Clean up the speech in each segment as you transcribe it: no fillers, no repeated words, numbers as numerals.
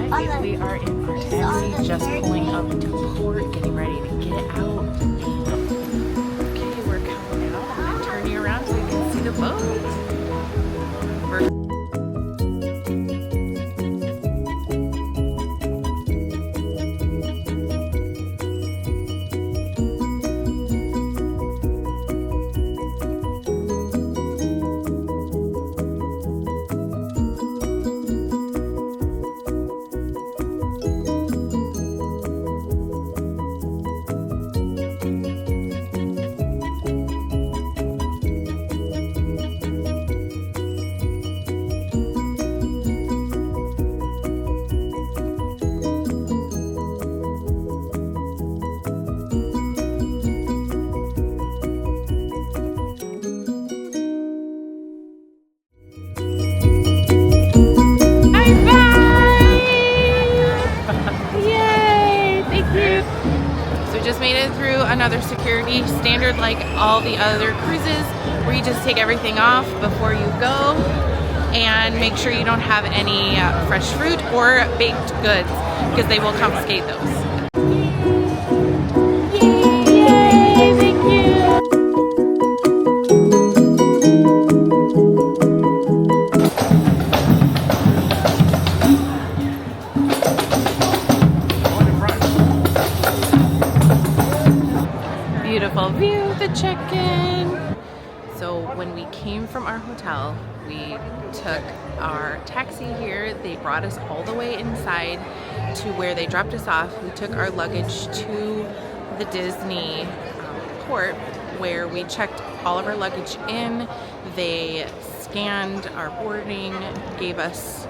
We are in our taxi, just pulling up to port, getting ready to get out. Okay, we're coming out. I'm gonna turn you around so you can see the boat. Just made it through another security standard like all the other cruises, where you just take everything off before you go and make sure you don't have any fresh fruit or baked goods, because they will confiscate those. Yay! Thank you! Beautiful view of the check-in. So when we came from our hotel, we took our taxi here. They brought us all the way inside to where they dropped us off. We took our luggage to the Disney port, where we checked all of our luggage in. They scanned our boarding, gave us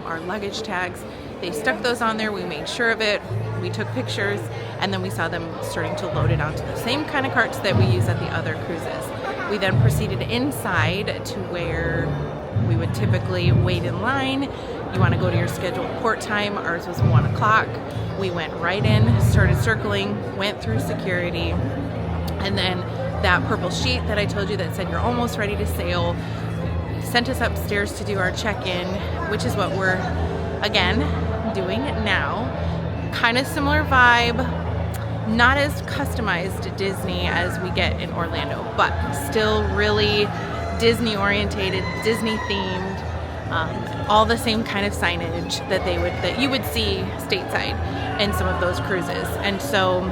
our luggage tags. They stuck those on there. We made sure of it. We took pictures, and then we saw them starting to load it onto the same kind of carts that we use at the other cruises. We then proceeded inside to where we would typically wait in line. You want to go to your scheduled port time. Ours was 1 o'clock. We went right in, started circling, went through security, and then that purple sheet that I told you that said you're almost ready to sail sent us upstairs to do our check-in, which is what we're, again, doing now. Kind of similar vibe, not as customized Disney as we get in Orlando, but still really Disney orientated, Disney themed, all the same kind of signage that you would see stateside in some of those cruises. And so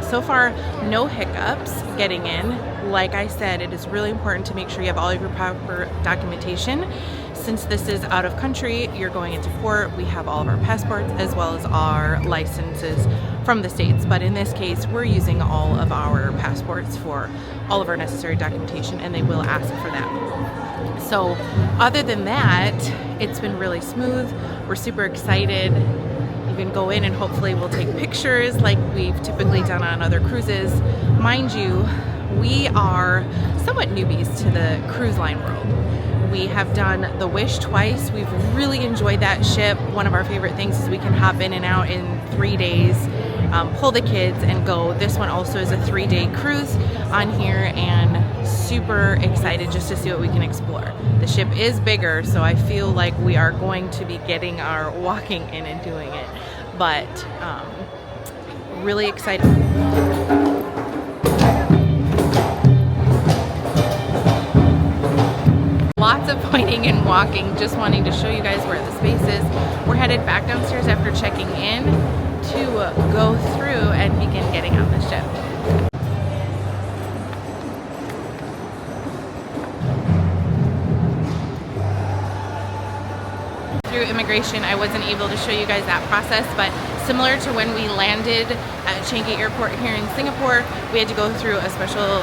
so far no hiccups getting in. Like I said, it is really important to make sure you have all of your proper documentation. Since this is out of country, you're going into port, we have all of our passports as well as our licenses from the States. But in this case, we're using all of our passports for all of our necessary documentation, and they will ask for that. So other than that, it's been really smooth. We're super excited. You can go in and hopefully we'll take pictures like we've typically done on other cruises. Mind you, we are somewhat newbies to the cruise line world. We have done the Wish twice. We've really enjoyed that ship. One of our favorite things is we can hop in and out in 3 days, pull the kids and go. This one also is a 3-day cruise on here, and super excited just to see what we can explore. The ship is bigger, so I feel like we are going to be getting our walking in and doing it, but really excited. Lots of pointing and walking, just wanting to show you guys where the space is. We're headed back downstairs after checking in to go through and begin getting on the ship. Through immigration, I wasn't able to show you guys that process, but similar to when we landed at Changi Airport here in Singapore, we had to go through a special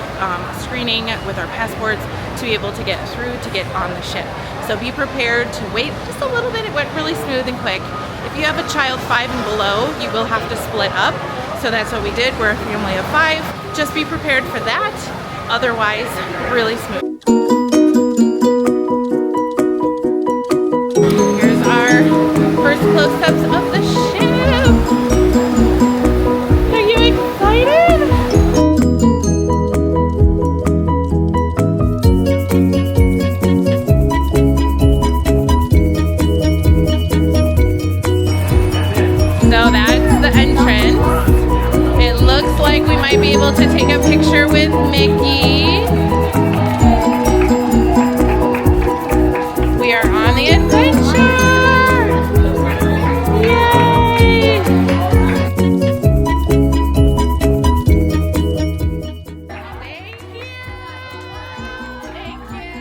screening with our passports to be able to get through to get on the ship. So be prepared to wait just a little bit. It went really smooth and quick. If you have a child 5 and below, you will have to split up. So that's what we did. We're a family of 5. Just be prepared for that. Otherwise, really smooth. Here's our first close-ups of the ship. Are you excited? able to take a picture with Mickey. We are on the adventure! Yay! Thank you! Thank you!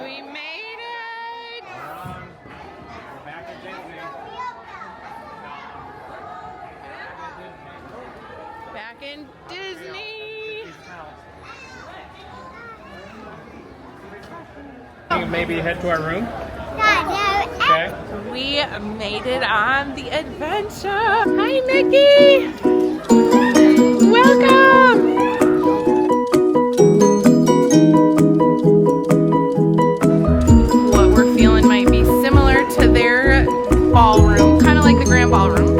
We made it! Back in Disney! Maybe head to our room? No. Okay. We made it on the adventure! Hi, Mickey! Welcome! What we're feeling might be similar to their ballroom, kind of like the grand ballroom.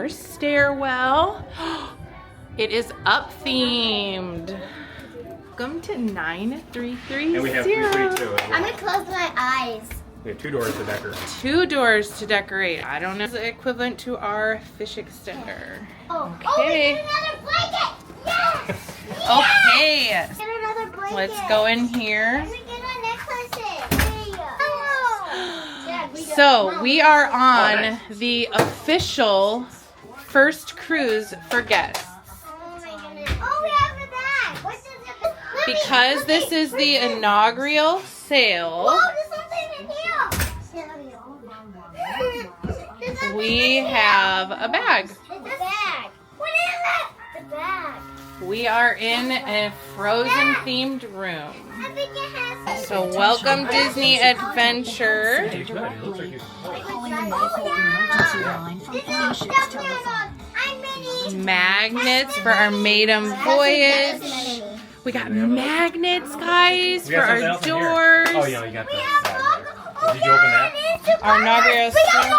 Stairwell. It is up themed. Welcome to 9330. And we have 332 as I'm well. gonna close my eyes. We have 2 doors to decorate. 2 doors to decorate. I don't know if it's equivalent to our fish extender. Oh, Okay. we get another blanket! Yes! Okay. Get another blanket. Let's go in here. We get our necklaces. Oh. Dad, So we are on the official first cruise for guests. Oh my goodness. Oh, we have the bag. What's this? Because this is the inaugural sale, Whoa, there's something in here. There's something we in here. have a bag. It's a bag. What is it? The bag. We are in a Frozen themed room. I think it has. So welcome Disney Adventure. Hey, good. It looks like it's... Calling the medical emergency line from airships to I'm Minnie. Magnets for our Maiden Voyage. We got magnets, guys, We for got our something else in here. doors. Oh, yeah, you got the bag there. Did you open that? Our inaugural sale.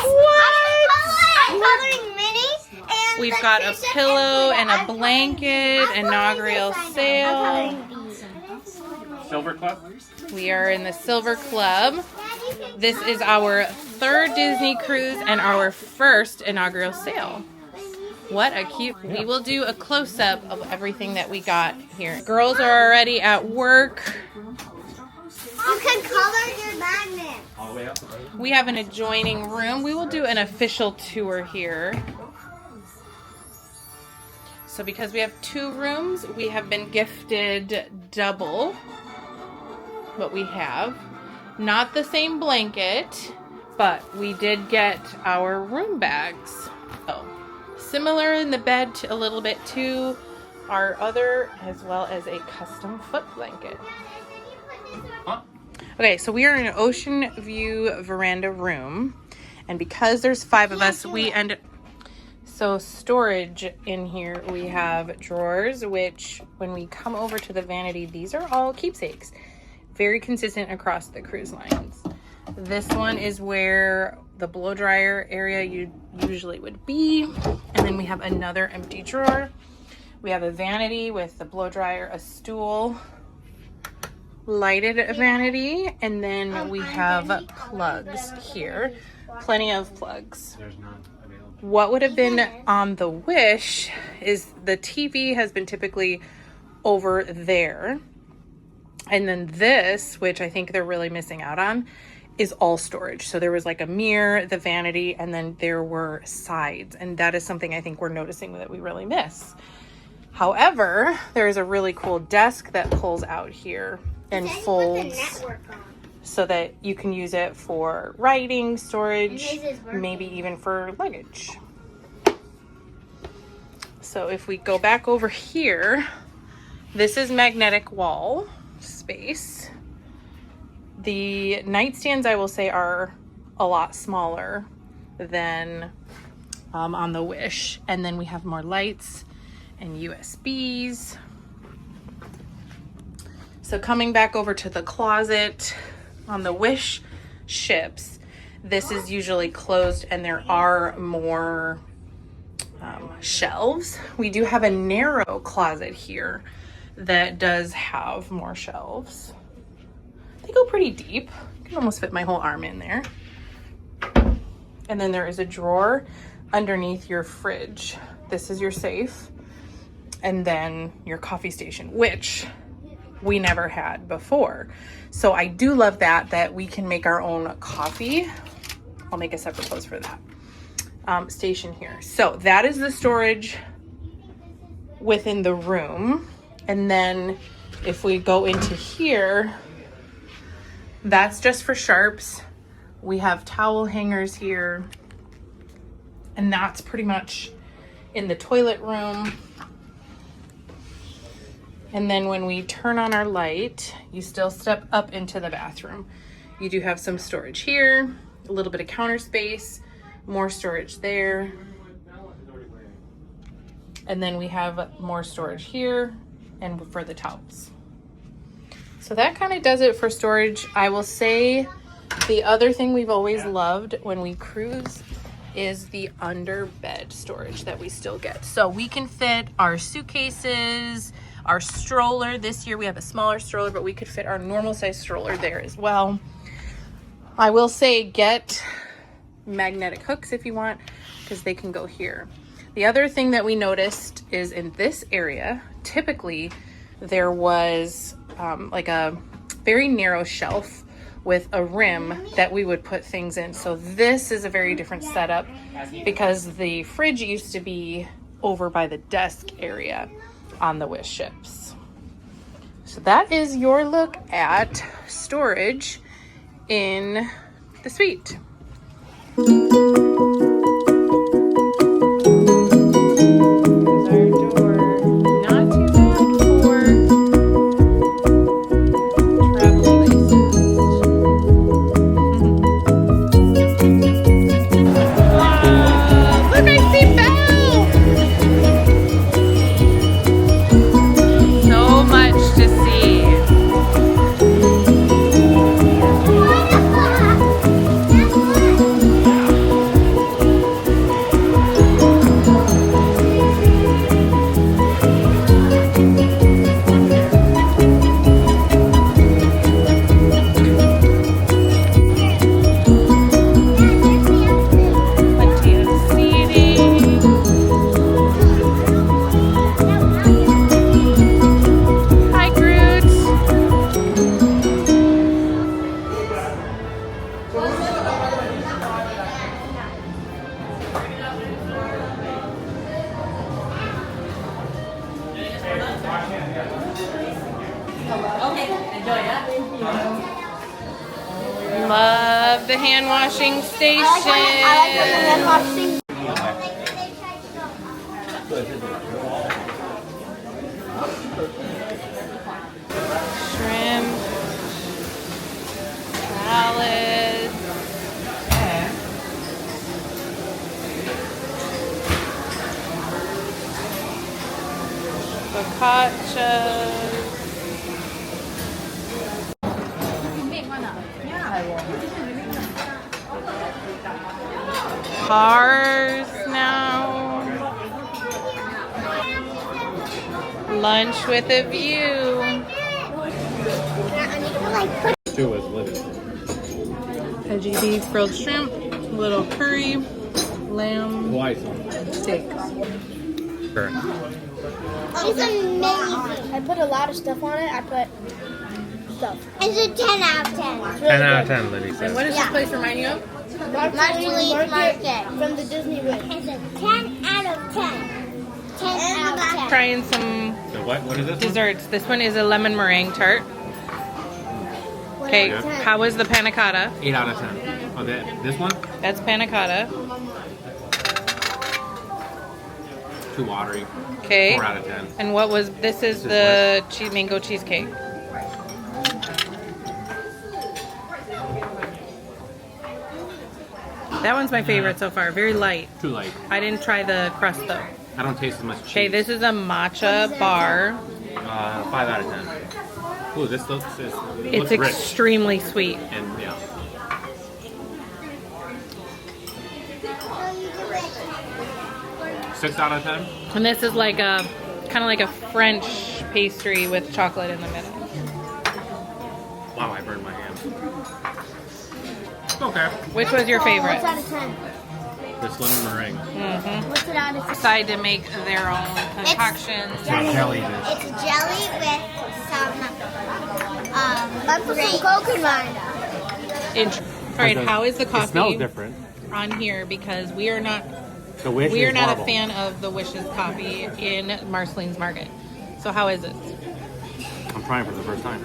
What? We've got a pillow and a blanket, inaugural sale. Silver Club? We are in the Silver Club. This is our 3rd Disney cruise and our 1st inaugural sale. What a cute, we will do a close-up of everything that we got here. Girls are already at work. You can color your magnet. All the way up. We have an adjoining room. We will do an official tour here. So because we have 2 rooms, we have been gifted double what we have. Not the same blanket, but we did get our room bags. Oh, similar in the bed a little bit to our other, as well as a custom foot blanket. Huh? Okay, so we are in an ocean view veranda room, and because there's 5 of us, we end. So storage in here, we have drawers, which when we come over to the vanity, these are all keepsakes. Very consistent across the cruise lines. This one is where the blow dryer area you usually would be. And then we have another empty drawer. We have a vanity with the blow dryer, a stool, lighted vanity, and then we have plugs here. Plenty of plugs. There's none available. What would have been on the Wish is the TV has been typically over there. And then this, which I think they're really missing out on, is all storage. So there was like a mirror, the vanity, and then there were sides. And that is something I think we're noticing that we really miss. However, there is a really cool desk that pulls out here and folds so that you can use it for writing, storage, maybe even for luggage. So if we go back over here, this is magnetic wall space. The nightstands, I will say, are a lot smaller than on the Wish. And then we have more lights and USBs. So coming back over to the closet on the Wish ships, this is usually closed and there are more shelves. We do have a narrow closet here that does have more shelves. They go pretty deep. You can almost fit my whole arm in there. And then there is a drawer underneath your fridge. This is your safe. And then your coffee station, which we never had before. So I do love that we can make our own coffee. I'll make a separate post for that. Station here. So that is the storage within the room. And then if we go into here, that's just for sharps. We have towel hangers here. And that's pretty much in the toilet room. And then when we turn on our light, you still step up into the bathroom. You do have some storage here, a little bit of counter space, more storage there. And then we have more storage here and for the towels. So that kind of does it for storage. I will say the other thing we've always loved when we cruise is the under bed storage that we still get. So we can fit our suitcases, our stroller. This year we have a smaller stroller, but we could fit our normal size stroller there as well. I will say get magnetic hooks if you want, because they can go here. The other thing that we noticed is in this area, typically there was like a very narrow shelf with a rim that we would put things in. So this is a very different setup because the fridge used to be over by the desk area on the Wish ships. So that is your look at storage in the suite. Love the hand washing station. I like the hand washing. Shrimp, salad, focaccia. Cars now. Lunch with a view. Two was lit. Veggie beef, grilled shrimp, little curry, lamb, steak. Sure. She's amazing. I put a lot of stuff on it. I put stuff. It's a 10 out of 10. It's really 10 out of good. 10, Libby says. What does this place remind you of? Marshallese Market From the Disney Wish. It's a 10 out of 10. 10 out of 10. Trying some So what is this one? desserts. This one is a lemon meringue tart. Okay, how was the panna cotta? 8 out of 10. Oh, this one? That's panna cotta. Too watery. Okay. 4 out of 10. And what was this? Is the mango cheesecake. That one's my favorite so far. Very light. Too light. I didn't try the crust though. I don't taste as much cheese. Okay, this is a matcha bar. 5 out of 10. Ooh, this looks It's rich. extremely sweet. And yeah. So you do it. 6 out of 10. And this is like a kind of like a French pastry with chocolate in the middle. Wow, I burned my hand. Okay. Which was your favorite? What's out of 10? This lemon meringue. What's it out of 10? Decide to make their own concoctions. It's not jelly. It's a jelly with some some coconut. All right, how is the It smells coffee different. on here? Because we are not The Wish we are is not horrible. a fan of the Wishes coffee in Marceline's Market. So how is it? I'm trying for the first time.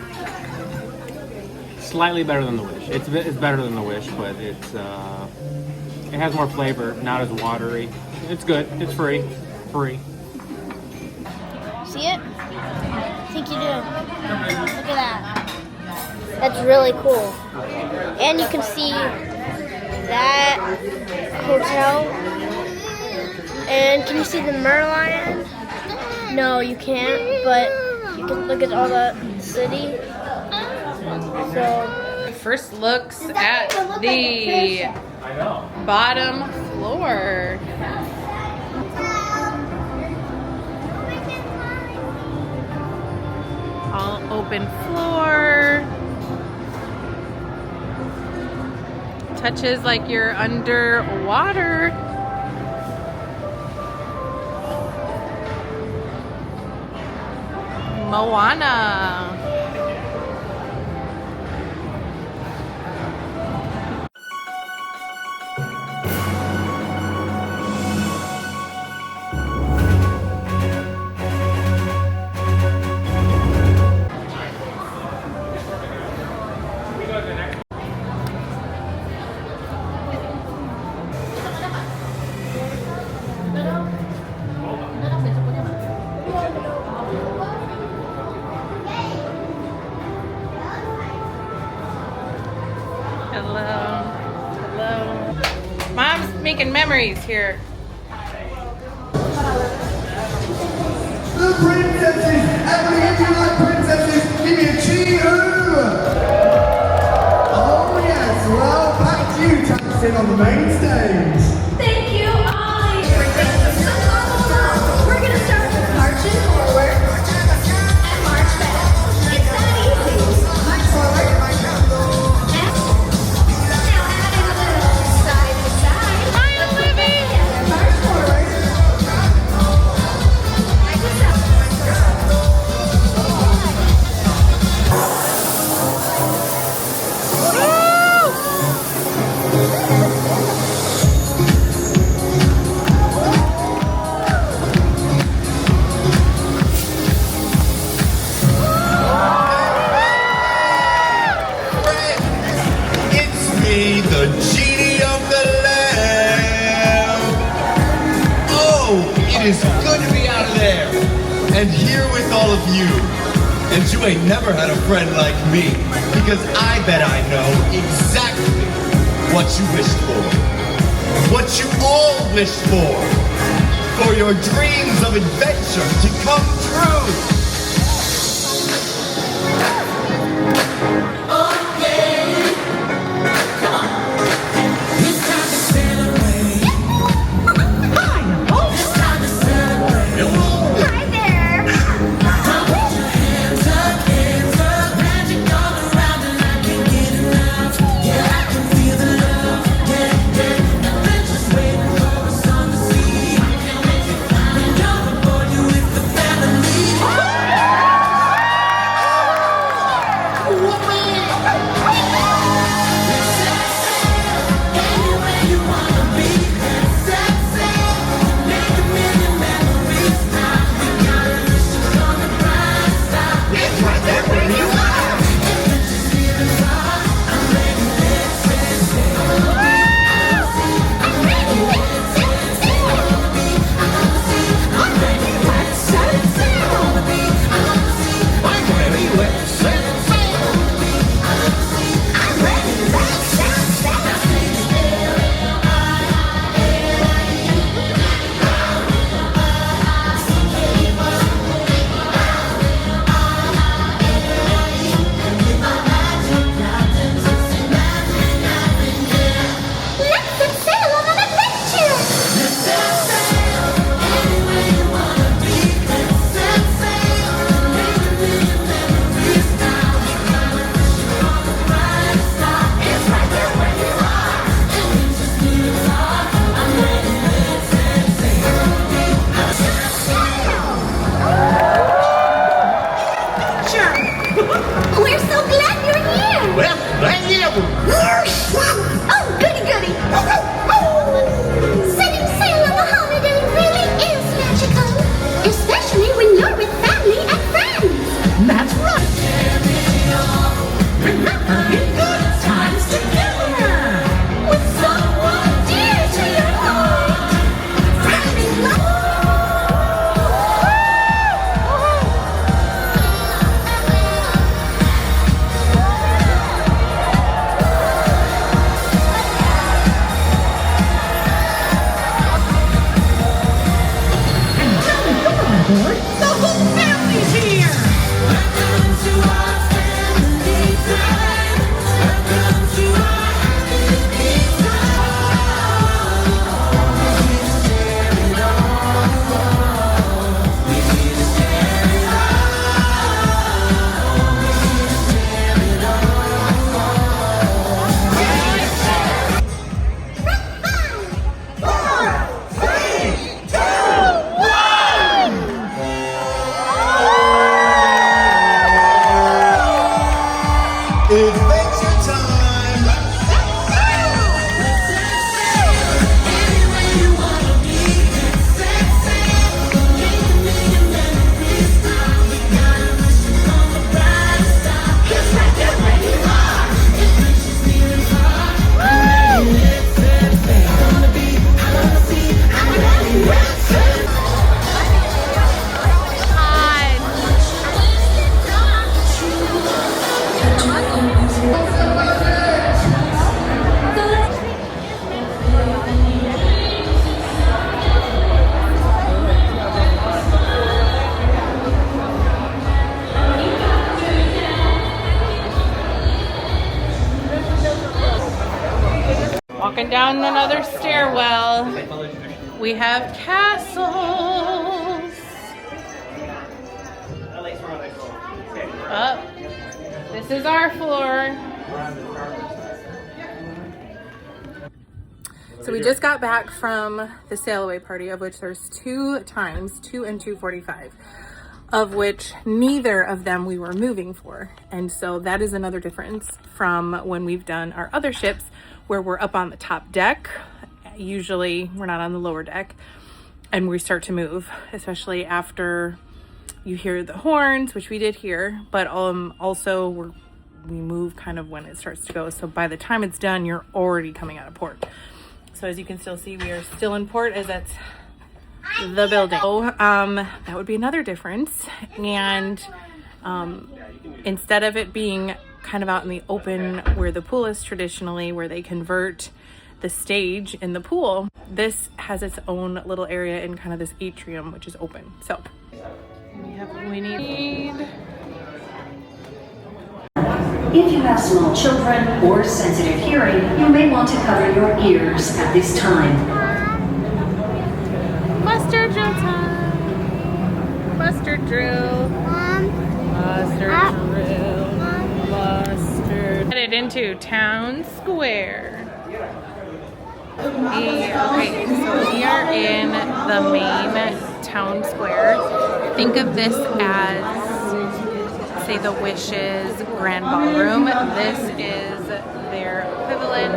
Slightly better than the Wish. It's better than the Wish, but it has more flavor, not as watery. It's good. It's free. See it? I think you do. Look at that. That's really cool. And you can see that hotel. And can you see the Merlion? No, you can't, but you can look at all the city. So, First looks at the bottom floor. All open floor. Touches like you're underwater. Moana. Hello. Mom's making memories here. The princesses! Everybody, if you like princesses, give me a chee-hoo! Oh yes, well, back to you, Tamsin, on the main stage. Thank you, Ollie. We're gonna start with marching forward and march back. It's that easy. March forward. And now adding a little side to side. Hi, Olivia. March forward. Like this up. It's me, the genie of the lamp. Oh, it is good to be out of there and here with all of you. And you ain't never had a friend like me, because I bet I know exactly what you wished for. What you all wished for your dreams of adventure to come true. Hi there. Family. Adventure time! Walking down another stairwell. We have castles. Up. This is our floor. So we just got back from the sail away party, of which there's 2 times, 2 and 2:45, of which neither of them we were moving for. And so that is another difference from when we've done our other ships, where we're up on the top deck. Usually we're not on the lower deck, and we start to move, especially after you hear the horns, which we did hear, but also we move kind of when it starts to go. So by the time it's done, you're already coming out of port. So as you can still see, we are still in port, as that's the building. So that would be another difference. And instead of it being kind of out in the open where the pool is traditionally, where they convert the stage in the pool, this has its own little area in kind of this atrium, which is open. So we have what we need. If you have small children or sensitive hearing, you may want to cover your ears at this time. Mustard drill time. Mustard drill. Mustard drill. Mustard. Headed into Town Square. Okay, so we are in the main Town Square. Think of this as, say, the Wishes Grand Ballroom. This is their equivalent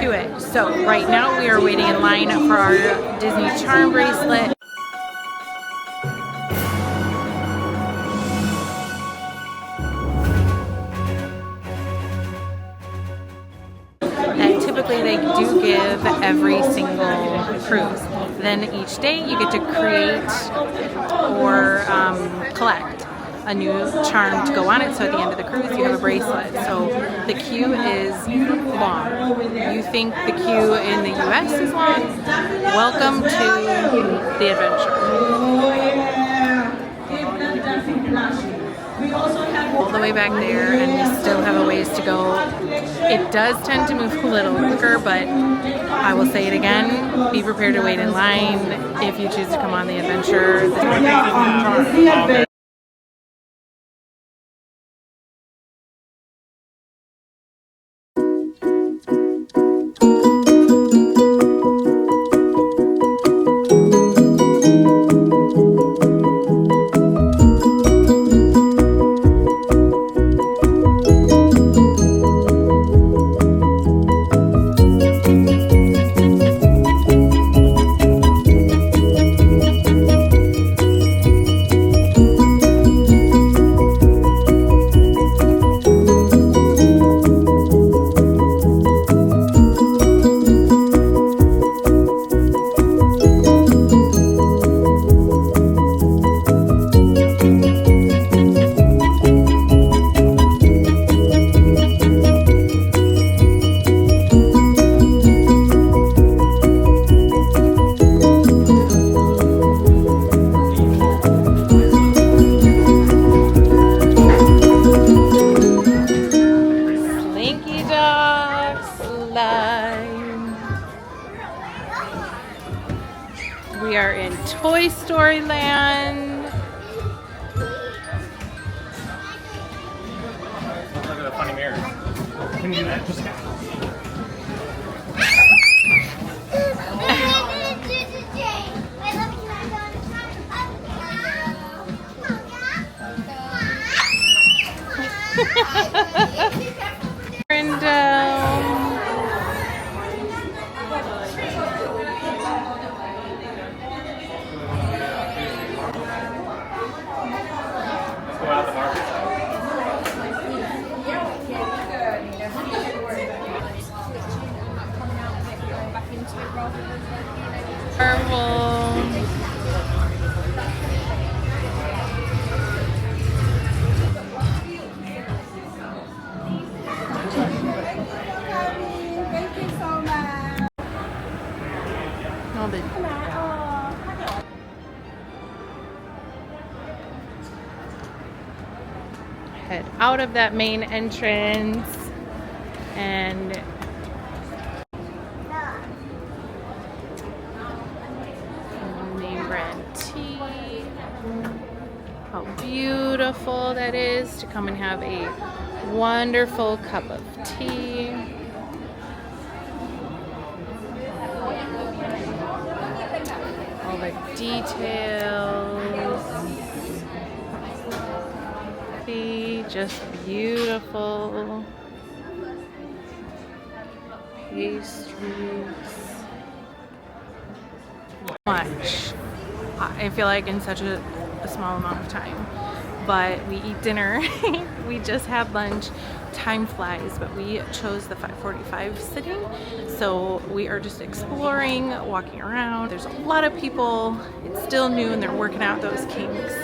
to it. So right now we are waiting in line for our Disney Charm bracelet. That typically they do give every single cruise. Then each day you get to create or collect a new charm to go on it. So at the end of the cruise, you have a bracelet. So the queue is long. You think the queue in the US is long? Welcome to the adventure. All the way back there, and we still have a ways to go. It does tend to move a little quicker, but I will say it again, be prepared to wait in line if you choose to come on the adventure. We are in Toy Story Land. Look at the funny mirror. Can you do that? Just Marvel. Thank you so much. All the head out of that main entrance and name brand tea. How beautiful that is to come and have a wonderful cup of tea. All the details. Just beautiful pastries. Much. I feel like in such a small amount of time, but we eat dinner. We just had lunch. Time flies, but we chose the 5:45 sitting, so we are just exploring, walking around. There's a lot of people. It's still new and they're working out those kinks.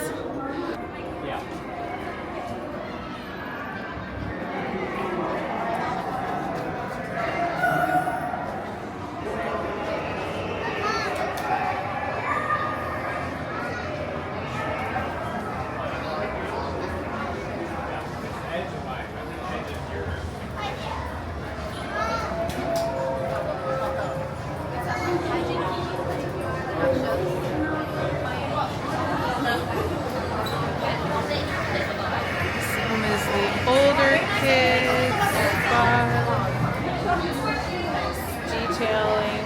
Older kids, detailing.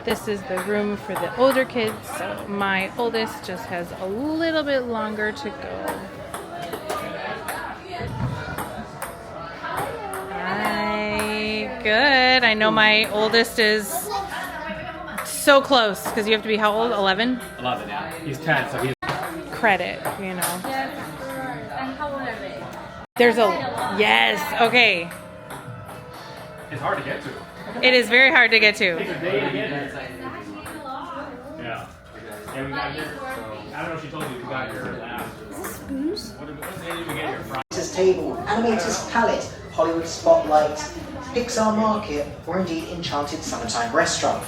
This is the room for the older kids, so my oldest just has a little bit longer to go. Hi, good. I know my oldest is so close because you have to be how old? 11? 11, yeah. He's 10, so he's Credit, you know. And how old are they? There's a yes. Okay. it's hard to get to. It is very hard to get to. Takes a day to get here. Yeah. Yeah, we got here. I don't know if she told you we got here last. Is this spoons? What day did we get here? Friday. Animator's Table, Animator's Palette, Hollywood Spotlight, Pixar Market, or indeed Enchanted Summertime Restaurant.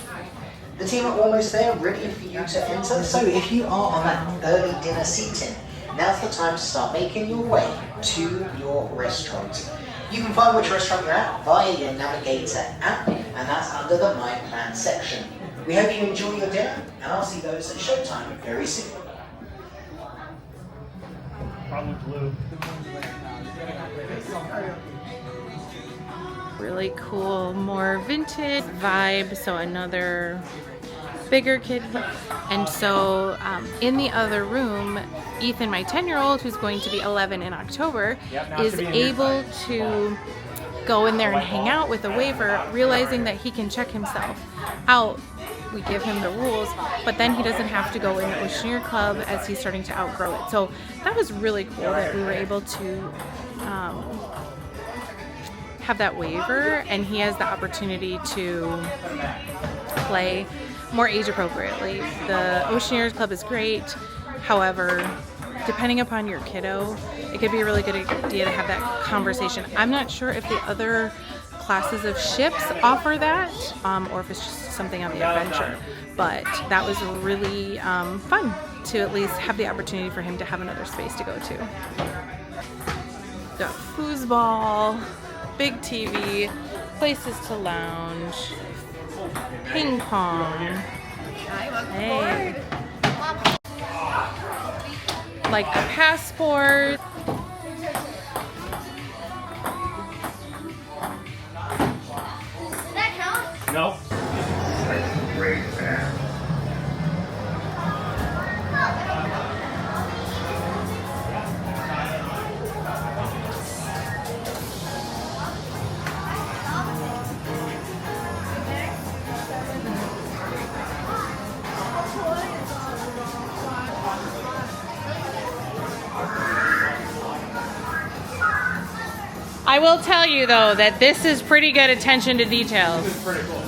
The team are almost there, ready for you to enter, so if you are on that early dinner seating, now's the time to start making your way to your restaurant. You can find which restaurant you're at via your Navigator app, and that's under the My Plan section. We hope you enjoy your dinner, and I'll see those at showtime very soon. Probably blue. Really cool, more vintage vibe. So another bigger kid. And so in the other room, Ethan, my 10-year-old, who's going to be 11 in October, is able to go in there and hang out with a waiver, realizing that he can check himself out. We give him the rules, but then he doesn't have to go in the Oceaneer Club as he's starting to outgrow it. So that was really cool that we were able to have that waiver, and he has the opportunity to play more age appropriately. The Oceaneers Club is great. However, depending upon your kiddo, it could be a really good idea to have that conversation. I'm not sure if the other classes of ships offer that, or if it's just something on the adventure. But that was really fun to at least have the opportunity for him to have another space to go to. Got foosball, big TV, places to lounge, ping pong. Hey. Like a passport. No. I will tell you though that this is pretty good attention to details. It's pretty cool.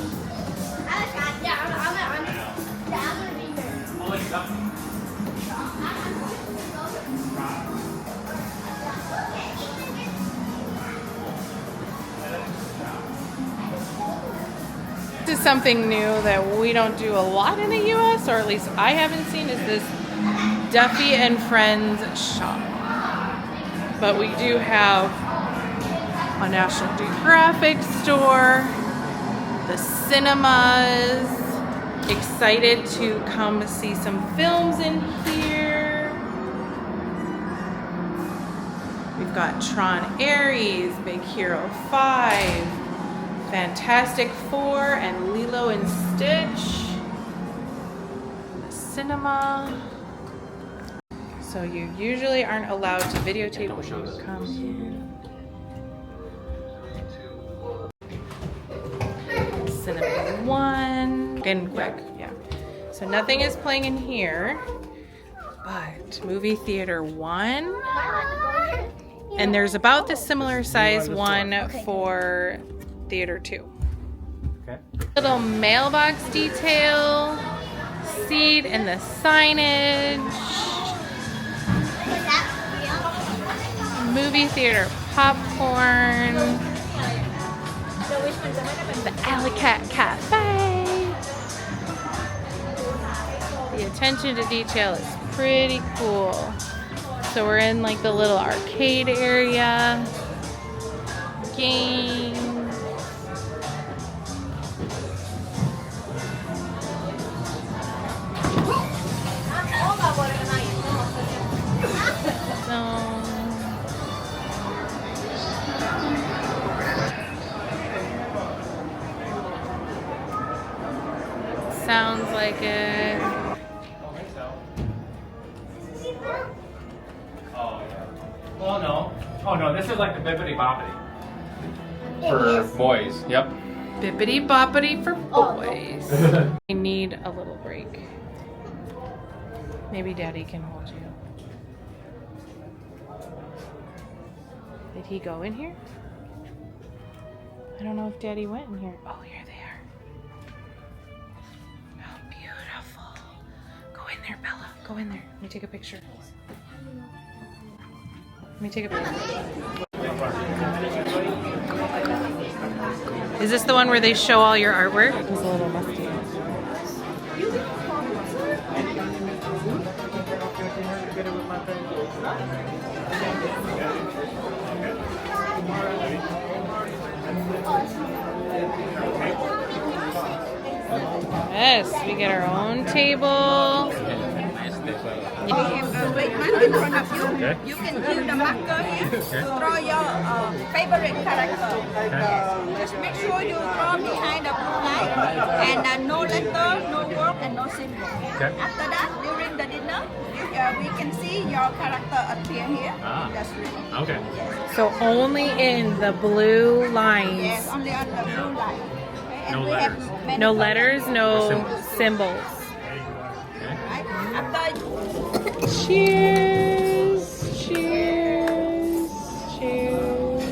This is something new that we don't do a lot in the US, or at least I haven't seen, is this Duffy and Friends shop. But we do have a National Geographic store, the cinemas. Excited to come see some films in here. We've got Tron Ares, Big Hero 5, Fantastic Four, and Lilo and Stitch. The cinema. So you usually aren't allowed to videotape when you come in. Cinema 1. Getting quick, yeah. So nothing is playing in here, but movie theater 1. And there's about the similar size one for theater 2. Okay. Little mailbox detail, seat and the signage. Movie theater popcorn. The Alley Cat Cafe. The attention to detail is pretty cool. So we're in like the little arcade area. Games. Sounds like it. Well, no. Oh no, this is like the bippity boppity for boys. Yep. Bippity boppity for boys. I need a little break. Maybe Daddy can hold you. Did he go in here? I don't know if Daddy went in here. Oh, here they are. Oh, beautiful. Go in there, Bella. Go in there. Let me take a picture. Let me take a picture. Is this the one where they show all your artwork? It was a little musty. Yes, we get our own table. Right in front of you. Okay. You can use the marker here to draw your favorite character. Just make sure you draw behind the blue line and no letter, no word, and no symbol. Okay. After that, during the dinner, we can see your character appear here. Ah. Just read. Okay. So only in the blue lines. Yes, only on the blue line. Okay, and No we letters. have many No colors. letters, no symbols. Right? After Cheers! Cheers! Cheers!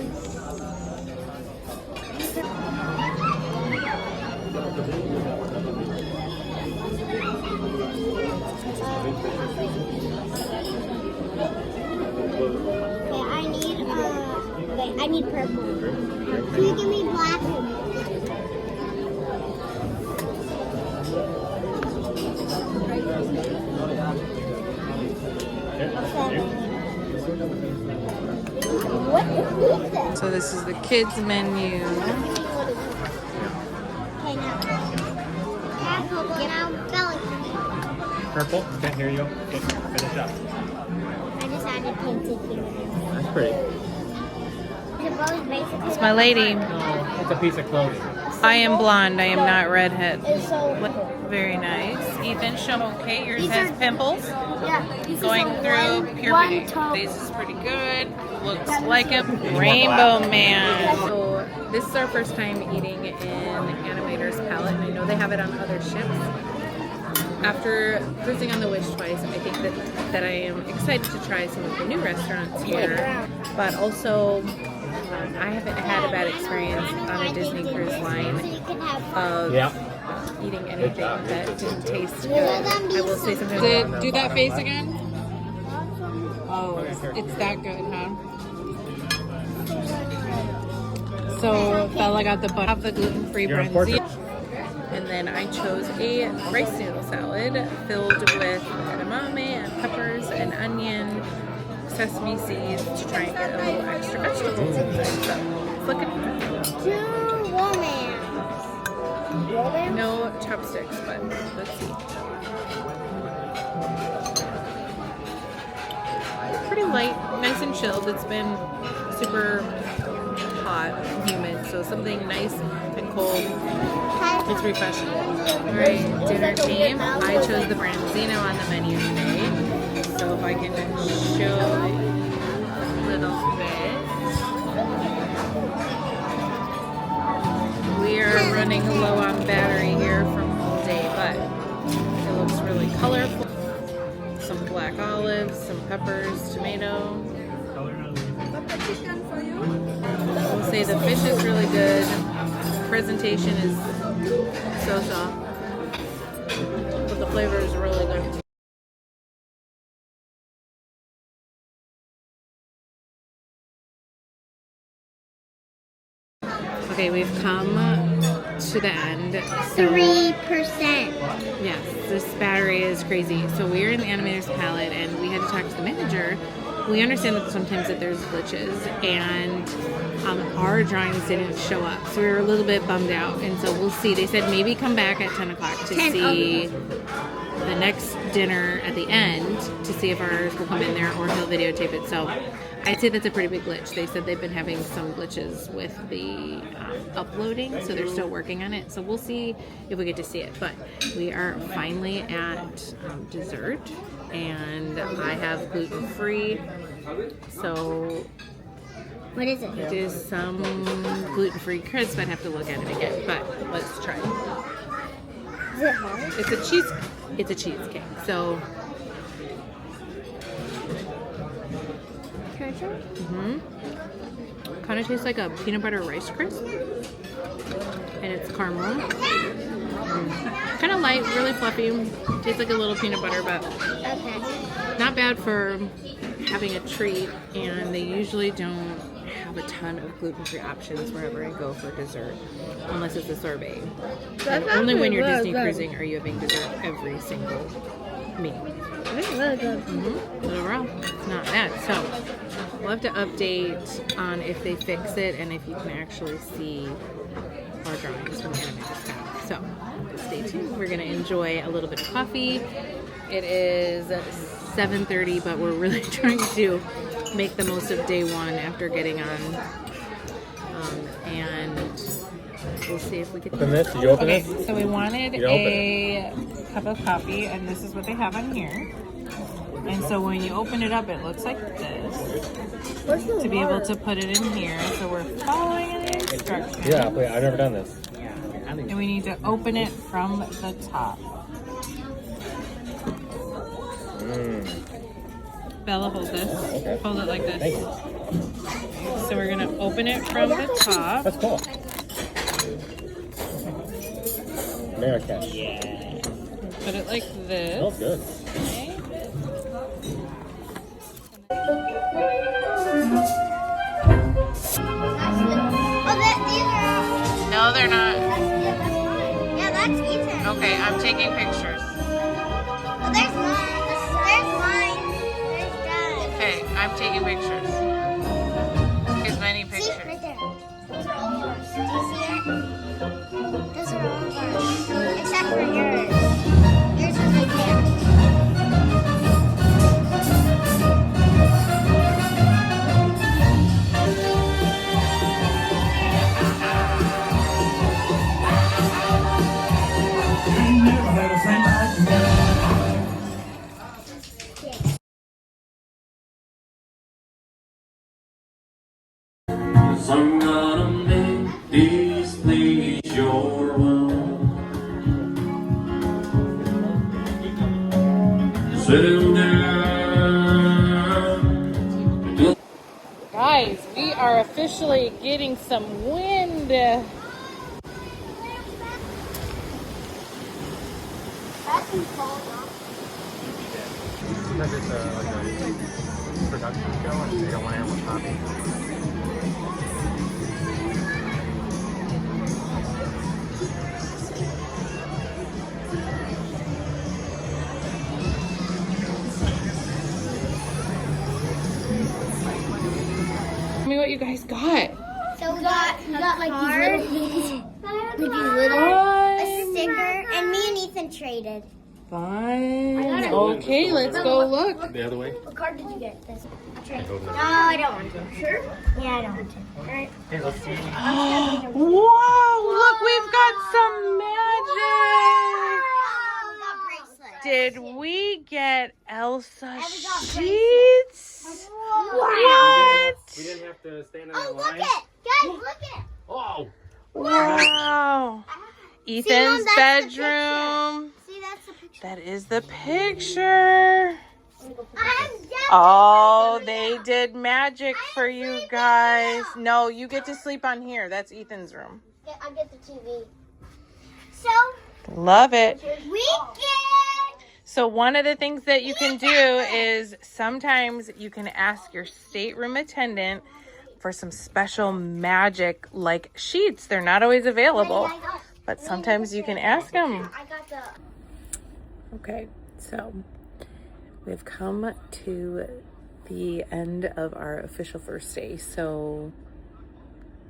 I need purple. Can you give me black? What is this? So this is the kids menu. Okay, now. Apple, get out belly. Purple. Okay, here you go. Okay, finish up. I just added painted fingernails. That's pretty. It's my lady. No, it's a piece of clothing. I am blonde. I am not redhead. It's so Very nice. Ethan, show me. Okay, yours has pimples. yeah. This Going is a through puberty. one toe. This is pretty good. Looks like a Rainbow Man. So this is our first time eating in Animator's Palette, and I know they have it on other ships. After cruising on the Wish twice, I think that I am excited to try some of the new restaurants here, but also I haven't had a bad experience on a Disney cruise line of eating anything that didn't taste good. I will say sometimes. Do that face again. Oh, it's that good, huh? So Bella got the butter of the gluten-free brandy. And then I chose a rice noodle salad filled with edamame and peppers and onion, sesame seeds to try and get a little extra vegetables in there. So it's looking no chopsticks, but let's see. Pretty light, nice and chilled. It's been super hot and humid, so something nice and cold. It's refreshing. Alright, dinner team. I chose the branzino on the menu today. So if I can show a little bit. We are running low on battery here from all day, but it looks really colorful. Some black olives, some peppers, tomato. We'll say the fish is really good. Presentation is so-so, but the flavor is really good. Okay, we've come to the end. So, 3%. yes, this battery is crazy. So we're in the Animator's Palette, and we had to talk to the manager. We understand that sometimes that there's glitches, and our drawings didn't show up, so we were a little bit bummed out. And so we'll see. They said maybe come back at 10 o'clock to see the next dinner at the end to see if ours will come in there or he'll videotape it. So I'd say that's a pretty big glitch. They said they've been having some glitches with the uploading, so they're still working on it. So we'll see if we get to see it. But we are finally at dessert, and I have gluten-free. So What is it? it is some gluten-free crisp. I'd have to look at it again, but let's try it. Is it hard? It's a cheesecake. So Can I try? kind of tastes like a peanut butter rice crisp, and it's caramel. Kind of light, really fluffy. Tastes like a little peanut butter, but Okay. not bad for having a treat. And they usually don't have a ton of gluten-free options wherever I go for dessert, unless it's a sorbet. And only when you're Disney cruising are you having dessert every single meal. It's really good. But overall, it's not bad. So we'll have to update on if they fix it and if you can actually see our drawings from the Animator's Palette. So stay tuned. We're going to enjoy a little bit of coffee. It is 7:30, but we're really trying to make the most of day one after getting on. And we'll see if we can. Open this? Did you open Okay, this? so we wanted You open a cup of coffee, and this is what they have on here. And so when you open it up, it looks like this. To be able to put it in here, so we're following the instructions. Yeah, wait, I've never done this. And we need to open it from the top. Bella, hold this. Okay. Hold it like this. Thank you. So we're gonna open it from the top. That's cool. Marrakesh. Yeah. Put it like this. Smells good. Okay. These are. No, they're not. Yeah, that's Ethan. Okay, I'm taking pictures. Oh, there's mine. There's mine. There's Dad. Okay, I'm taking pictures. As many See, pictures. right there. Those are all yours. Do you see it? Those are all yours. Except for yours. Yours is right there. I'm gonna make these things your own. Sitting down. Guys, we are officially getting some wind. Because it's like a production show and they don't want anyone copying. Tell me what you guys got. So we got like these little, a sticker, and me and Ethan traded. Fine. Okay, let's go look. The other way? What card did you get? This one. Go over No, there. I don't want to. Sure? Yeah, I don't want to. All right. Hey, let's see. Wow, look, we've got some magic. We got bracelets. Did we get Elsa And we got sheets? What? We didn't have to stand in Oh, that look line. it! Guys, look it! Oh! Wow. Ethan's that's the bedroom. See, that's the picture. That is the picture. I'm Oh, they did magic for you guys. No, you get to sleep on here. That's Ethan's room. I get the TV. So, Love it. weekend! So one of the things that you can do is sometimes you can ask your stateroom attendant for some special magic like sheets. They're not always available, but sometimes you can ask them. I got the... Okay, so we've come to the end of our official first day. So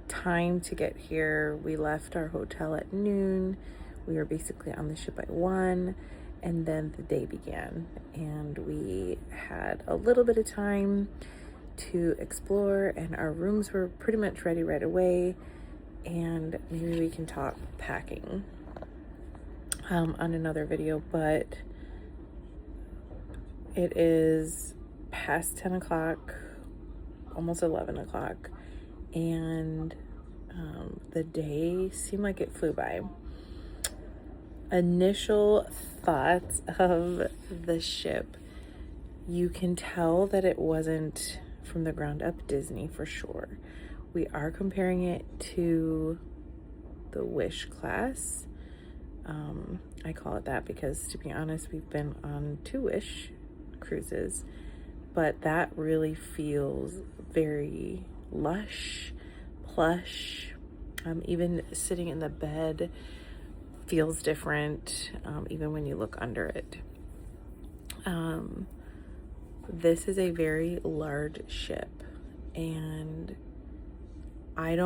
time to get here. We left our hotel at noon. We were basically on the ship by 1, and then the day began. And we had a little bit of time to explore, and our rooms were pretty much ready right away. And maybe we can talk packing on another video, but it is past 10 o'clock, almost 11 o'clock, and the day seemed like it flew by. Initial thoughts of the ship, you can tell that it wasn't from the ground up Disney for sure. We are comparing it to the Wish class. I call it that because, to be honest, we've been on 2 Wish cruises, but that really feels very lush, plush. Even sitting in the bed feels different, even when you look under it. This is a very large ship, and I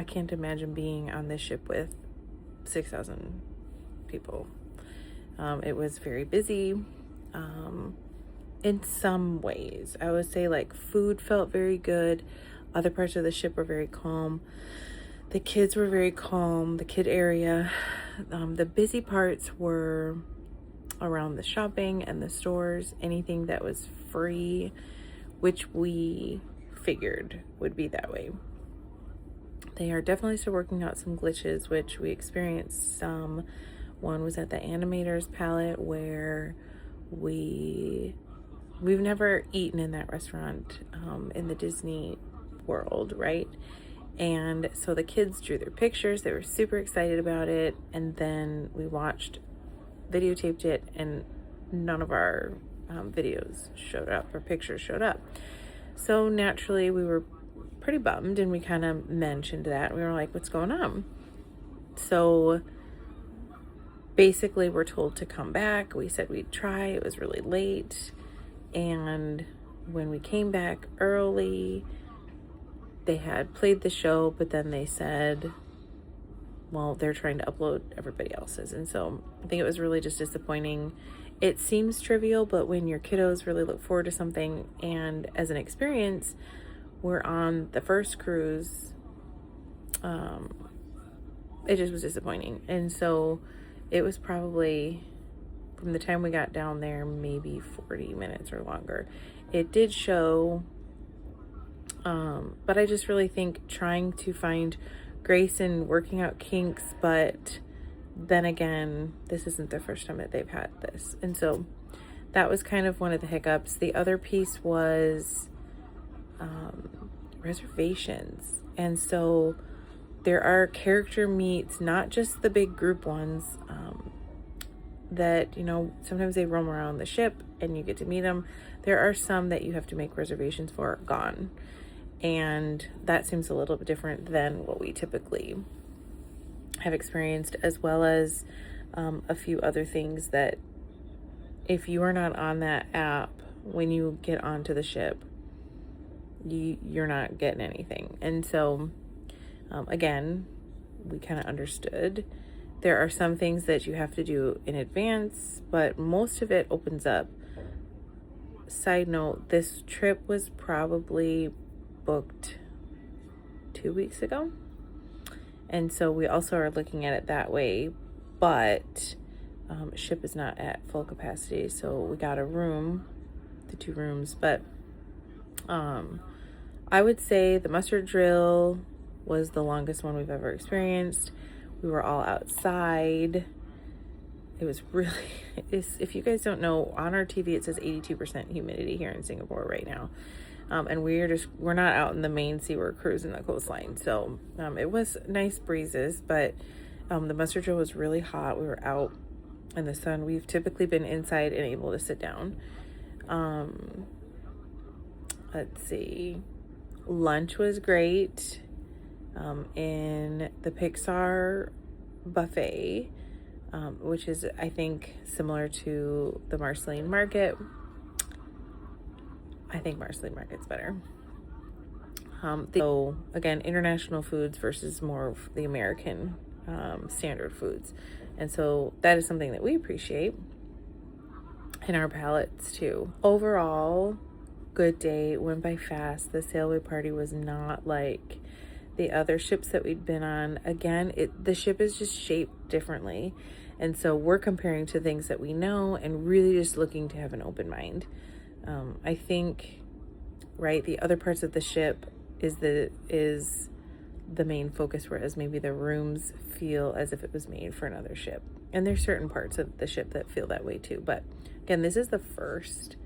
can't imagine being on this ship with 6,000 people. It was very busy. In some ways, I would say, like, food felt very good. Other parts of the ship were very calm. The kids were very calm, the kid area. The busy parts were around the shopping and the stores, anything that was free, which we figured would be that way. They are definitely still working out some glitches, which we experienced some. One was at the Animator's Palette, where we've never eaten in that restaurant in the Disney World, right? And so the kids drew their pictures. They were super excited about it. And then we videotaped it, and none of our videos showed up or pictures showed up. So naturally we were pretty bummed, and we kind of mentioned that. We were like, what's going on? So basically we're told to come back. We said we'd try. It was really late. And when we came back early, they had played the show, but then they said, well, they're trying to upload everybody else's. And so I think it was really just disappointing. It seems trivial, but when your kiddos really look forward to something, and as an experience, we're on the first cruise, it just was disappointing. And so it was probably, from the time we got down there, maybe 40 minutes or longer. It did show, but I just really think trying to find grace in working out kinks, but then again, this isn't the first time that they've had this. And so that was kind of one of the hiccups. The other piece was reservations. And so there are character meets, not just the big group ones, that, you know, sometimes they roam around the ship and you get to meet them. There are some that you have to make reservations for, gone. And that seems a little bit different than what we typically have experienced, as well as a few other things that if you are not on that app when you get onto the ship, you're not getting anything. And so again, we kind of understood there are some things that you have to do in advance, but most of it opens up. Side note, this trip was probably booked 2 weeks ago. And so we also are looking at it that way, but ship is not at full capacity. So we got a room, the 2 rooms, but I would say the mustard drill was the longest one we've ever experienced. We were all outside. It was really, if you guys don't know, on our TV it says 82% humidity here in Singapore right now. And we're not out in the main sea, we're cruising the coastline. So it was nice breezes, but the mustard drill was really hot. We were out in the sun. We've typically been inside and able to sit down. Let's see. Lunch was great. In the Pixar buffet, which is, I think, similar to the Marceline Market. I think Marceline Market's better. So again, international foods versus more of the American standard foods. And so that is something that we appreciate in our palates too. Overall, good day, went by fast. The sailway party was not like the other ships that we'd been on. Again, the ship is just shaped differently. And so we're comparing to things that we know and really just looking to have an open mind. I think, right, the other parts of the ship is the main focus, whereas maybe the rooms feel as if it was made for another ship. And there's certain parts of the ship that feel that way too. But again, this is the first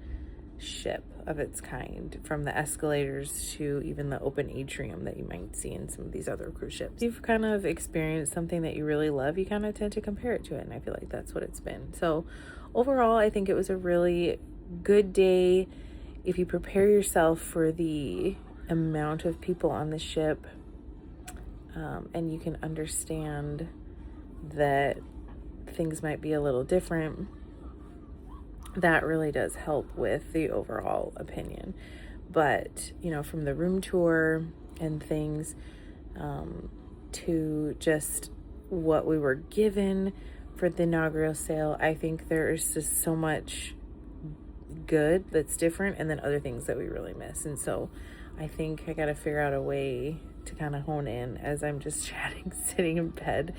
ship of its kind, from the escalators to even the open atrium that you might see in some of these other cruise ships. You've kind of experienced something that you really love, you kind of tend to compare it to it, and I feel like that's what it's been. So overall, I think it was a really good day. If you prepare yourself for the amount of people on the ship, and you can understand that things might be a little different, that really does help with the overall opinion. But, you know, from the room tour and things, to just what we were given for the inaugural sail, I think there is just so much good that's different, and then other things that we really miss. And so I think I got to figure out a way to kind of hone in as I'm just chatting, sitting in bed,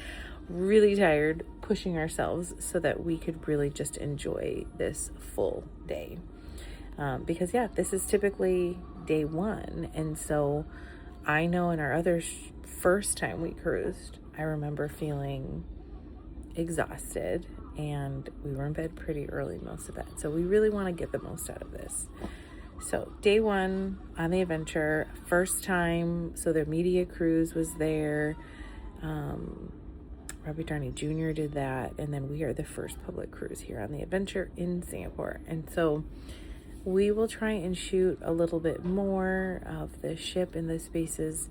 really tired, pushing ourselves so that we could really just enjoy this full day. Because yeah, this is typically day 1. And so I know in our other first time we cruised, I remember feeling exhausted, and we were in bed pretty early most of that. So we really want to get the most out of this. So day 1 on the adventure, first time, so their media cruise was there. Robert Downey Jr. did that, and then we are the first public cruise here on the adventure in Singapore. And so we will try and shoot a little bit more of the ship in the spaces.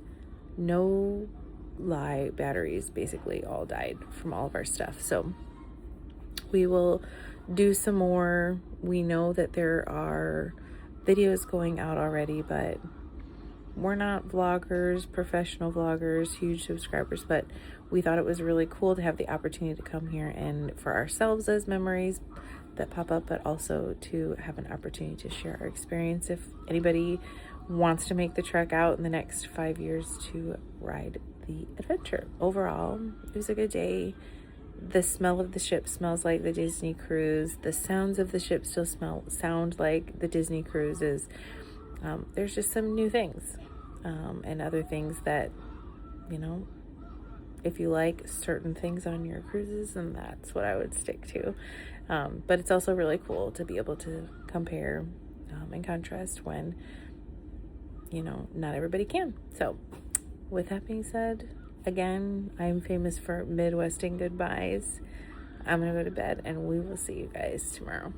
No lie, batteries basically all died from all of our stuff. So we will do some more. We know that there are videos going out already, but we're not vloggers, professional vloggers, huge subscribers, but we thought it was really cool to have the opportunity to come here and for ourselves as memories that pop up, but also to have an opportunity to share our experience if anybody wants to make the trek out in the next 5 years to ride the adventure. Overall, it was a good day. The smell of the ship smells like the Disney cruise. The sounds of the ship still sound like the Disney cruises. There's just some new things and other things that, you know, if you like certain things on your cruises, then that's what I would stick to. But it's also really cool to be able to compare and contrast when you know, not everybody can. So with that being said, again, I'm famous for Midwestern goodbyes. I'm gonna go to bed and we will see you guys tomorrow.